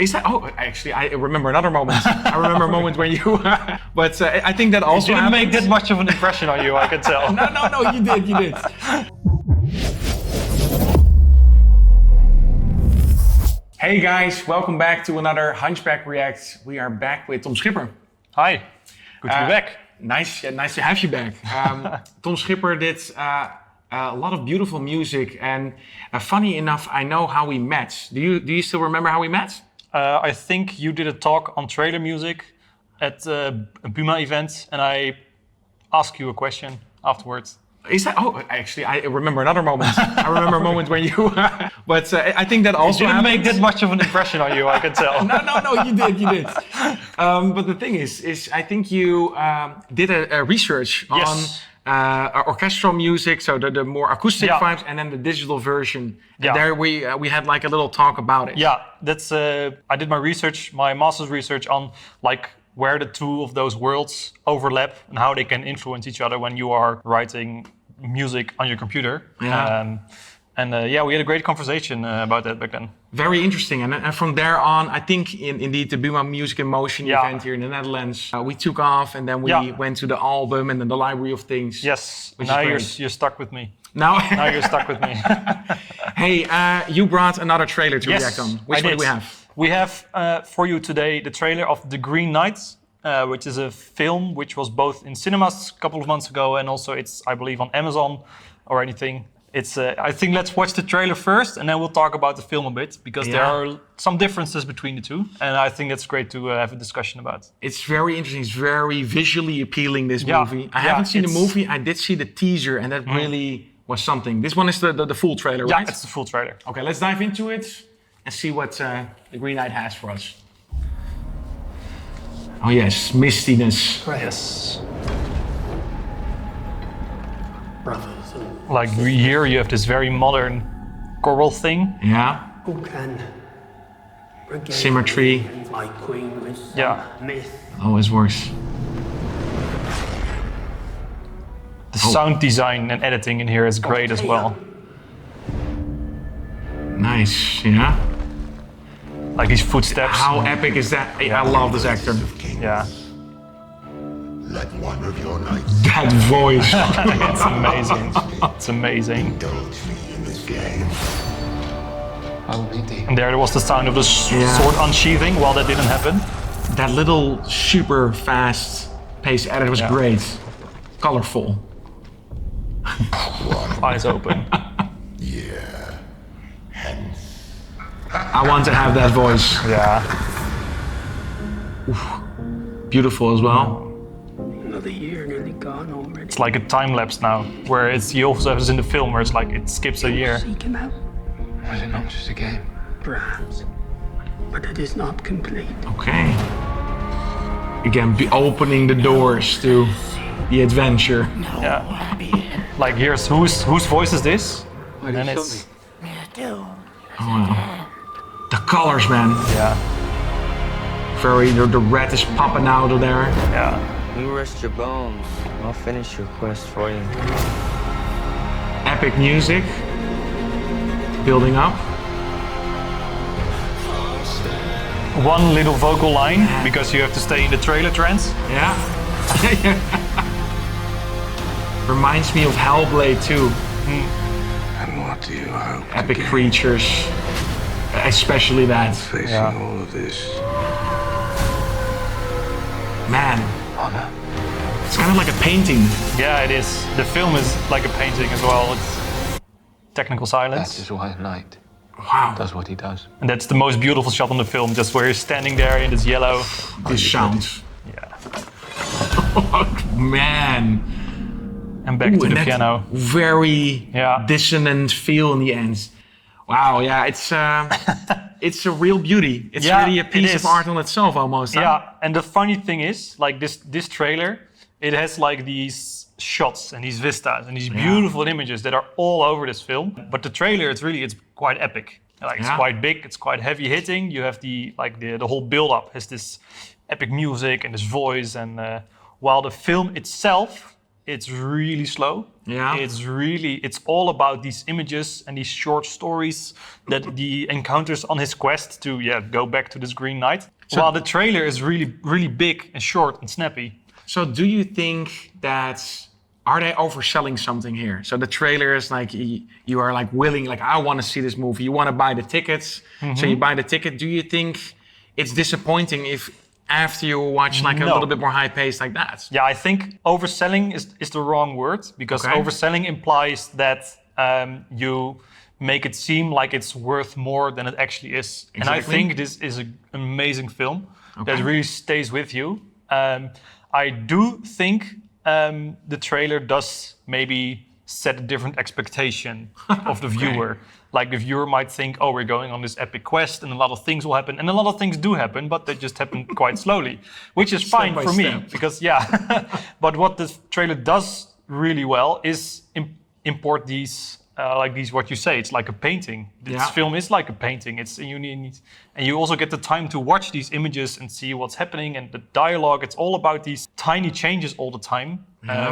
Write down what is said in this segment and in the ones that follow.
Is that? Oh, actually, I remember another moment. I remember a moment when you. But I think that also didn't make that much of an impression on you, I can tell. No, you did. Hey guys, welcome back to another Hunchback React. We are back with Tom Schipper. Hi, good to be back. Nice to have you back. Tom Schipper did a lot of beautiful music, and funny enough, I know how we met. Do you still remember how we met? I think you did a talk on trailer music at a Buma event, and I asked you a question afterwards. Is that? Oh, actually, I remember another moment. I remember a moment when you. But I think that also didn't make that much of an impression on you, I can tell. No, you did. But the thing is I think you did a research on orchestral music, so the more acoustic vibes, and then the digital version. And there we had like a little talk about it. Yeah, that's. I did my research, my master's research on like where the two of those worlds overlap and how they can influence each other when you are writing music on your computer. Yeah. We had a great conversation about that back then. Very interesting. And from there on, I think indeed the Buma Music in Motion event here in the Netherlands, we took off, and then we went to the album and then the library of things. Yes, now you're stuck with me. Now you're stuck with me. Hey, you brought another trailer to react on. Which one do we have? We have for you today the trailer of The Green Knight, which is a film which was both in cinemas a couple of months ago, and also it's, I believe, on Amazon or anything. It's. I think let's watch the trailer first, and then we'll talk about the film a bit, because there are some differences between the two, and I think that's great to have a discussion about. It's very interesting. It's very visually appealing, this movie. I haven't seen the movie. I did see the teaser, and that really was something. This one is the full trailer, right? Yeah, it's the full trailer. Okay, let's dive into it and see what The Green Knight has for us. Oh yes, mistiness. Yes. Brothers and like here you have this very modern choral thing. Yeah. who can regain Symmetry. like Queen with myth. Always works. The sound design and editing in here is great as well. Nice, yeah. Like these footsteps. How epic is that? I love this actor. Yeah. Let one of your knights That voice. It's amazing. It's amazing. indulge me in this game. And there was the sound of the sword unsheathing while that didn't happen. That little super fast paced edit was great. Colorful. Eyes open. Yeah. Hence. I want to have that voice. Yeah. Beautiful as well. Another year nearly gone already. It's like a time lapse now, where you also have this in the film where it's like it skips a year. Seek him out, Was it not just a game? perhaps, but it is not complete. Okay. Again, opening the doors to the adventure. Yeah. Like here's whose voice is this? Why did And you it's show me? Oh, wow. The colors, man. yeah. The red is popping out of there. Yeah. You rest your bones. I'll finish your quest for you. Epic music. Building up. One little vocal line, because you have to stay in the trailer trance. Yeah. Reminds me of Hellblade too. And what do you hope? Epic creatures. Especially that. Facing all of this. Man. Honor. It's kind of like a painting. Yeah, it is. The film is like a painting as well. It's technical That silence. is why a knight Wow. does what he does. And that's the most beautiful shot on the film, just where he's standing there in this yellow. This sounds. Yeah. Man. And back to and the that piano. Very Yeah. dissonant feel in the end. Wow, yeah, it's it's a real beauty. It's really a piece of art on itself almost. Huh? Yeah, and the funny thing is, like this trailer, it has like these shots and these vistas and these beautiful images that are all over this film. But the trailer, it's quite epic. Like it's quite big, it's quite heavy hitting. You have the whole build up has this epic music and this voice, and while the film itself it's really slow. Yeah. It's all about these images and these short stories that he encounters on his quest to go back to this Green Knight. While the trailer is really, really big and short and snappy. So do you think that, are they overselling something here? So the trailer is like, you are like willing, like I want to see this movie. You want to buy the tickets, so you buy the ticket. Do you think it's disappointing if after you watch like a little bit more high pace like that? Yeah, I think overselling is the wrong word, because overselling implies that you make it seem like it's worth more than it actually is. Exactly. And I think this is an amazing film that really stays with you. I do think the trailer does maybe set a different expectation of the viewer. Like the viewer might think, oh, we're going on this epic quest and a lot of things will happen. And a lot of things do happen, but they just happen quite slowly, which is fine for me because, but what this trailer does really well is import these, what you say, it's like a painting. This film is like a painting. And you also get the time to watch these images and see what's happening, and the dialogue. It's all about these tiny changes all the time,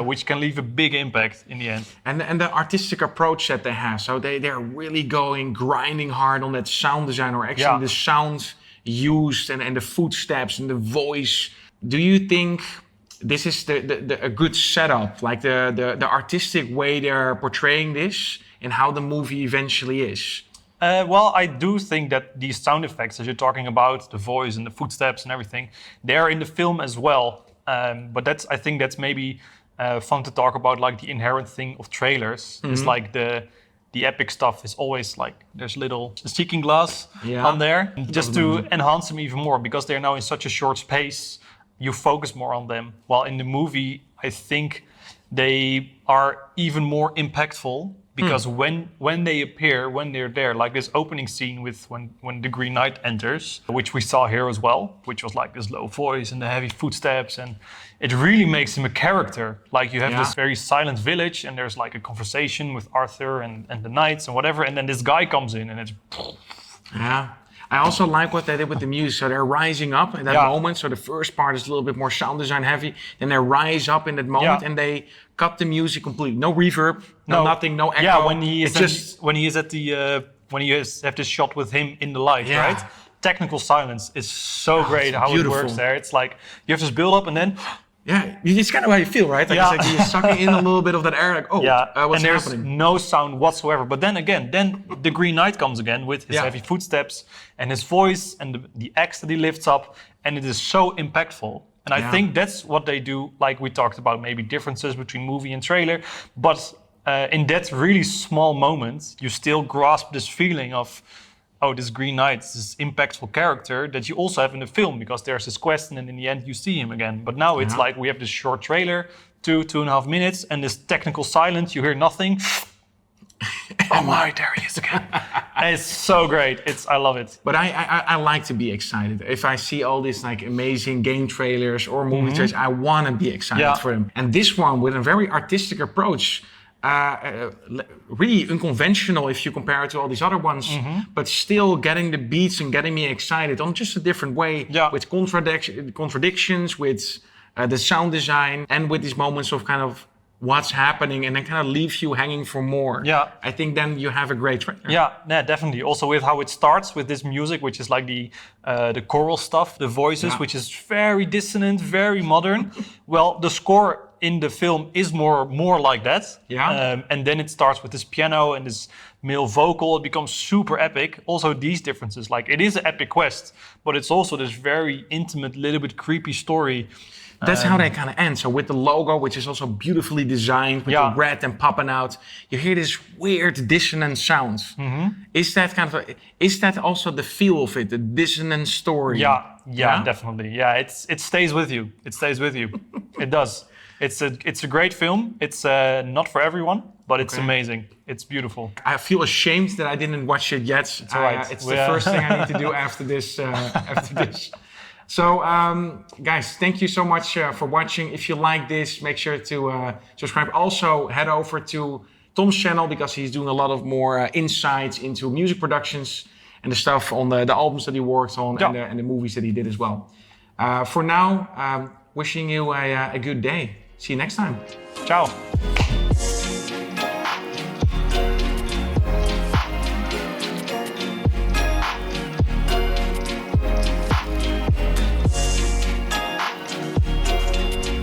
which can leave a big impact in the end. And the artistic approach that they have. So they're really grinding hard on that sound design, or actually the sounds used and the footsteps and the voice. Do you think this is a good setup, like the artistic way they're portraying this and how the movie eventually is? Well, I do think that these sound effects, as you're talking about, the voice and the footsteps and everything, they're in the film as well. But I think that's maybe fun to talk about, like the inherent thing of trailers. It's like the epic stuff is always like there's little sticking glass on there, just to enhance them even more, because they're now in such a short space. You focus more on them. While in the movie, I think they are even more impactful, because when they appear, when they're there, like this opening scene with when the Green Knight enters, which we saw here as well, which was like this low voice and the heavy footsteps, and it really makes him a character. Like you have this very silent village, and there's like a conversation with Arthur and the knights and whatever, and then this guy comes in and it's... Yeah. I also like what they did with the music. So they're rising up in that moment. So the first part is a little bit more sound design heavy. Then they rise up in that moment and they cut the music completely. No reverb, no nothing, no echo. Yeah, when he have this shot with him in the light, right? Technical silence is so great how beautiful. It works there. It's like you have this build up and then... Yeah, it's kind of how you feel, right? Like it's like you're sucking in a little bit of that air, like, what's and there's happening? No sound whatsoever. But then again, the Green Knight comes again with his heavy footsteps and his voice and the axe that he lifts up, and it is so impactful. And I think that's what they do, like we talked about, maybe differences between movie and trailer. But in that really small moment, you still grasp this feeling of, oh, this Green Knight is this impactful character that you also have in the film, because there's this quest and then in the end you see him again. But now it's like we have this short trailer, 2.5 minutes, and this technical silence, you hear nothing. Oh my, there he is again. And it's so great. I love it. But I like to be excited. If I see all these like amazing game trailers or movie trailers, I want to be excited for them. And this one with a very artistic approach, really unconventional if you compare it to all these other ones, but still getting the beats and getting me excited on just a different way, with contradictions, with the sound design, and with these moments of kind of what's happening, and then kind of leaves you hanging for more. Yeah, I think then you have a great trailer. Yeah, definitely. Also with how it starts with this music, which is like the choral stuff, the voices, which is very dissonant, very modern. Well, the score in the film is more like that. And then it starts with this piano and this male vocal. It becomes super epic. Also these differences, like it is an epic quest, but it's also this very intimate, little bit creepy story. That's how they kind of end. So with the logo, which is also beautifully designed, with the red and popping out, you hear this weird dissonant sounds. Is that also the feel of it, the dissonant story? Yeah, definitely. Yeah, it stays with you. It stays with you. It does. It's a great film. It's not for everyone, but it's amazing. It's beautiful. I feel ashamed that I didn't watch it yet. It's all right. It's the first thing I need to do after this. So, guys, thank you so much for watching. If you like this, make sure to subscribe. Also, head over to Tom's channel, because he's doing a lot of more insights into music productions and the stuff on the albums that he worked on and the movies that he did as well. For now, wishing you a good day. See you next time. Ciao.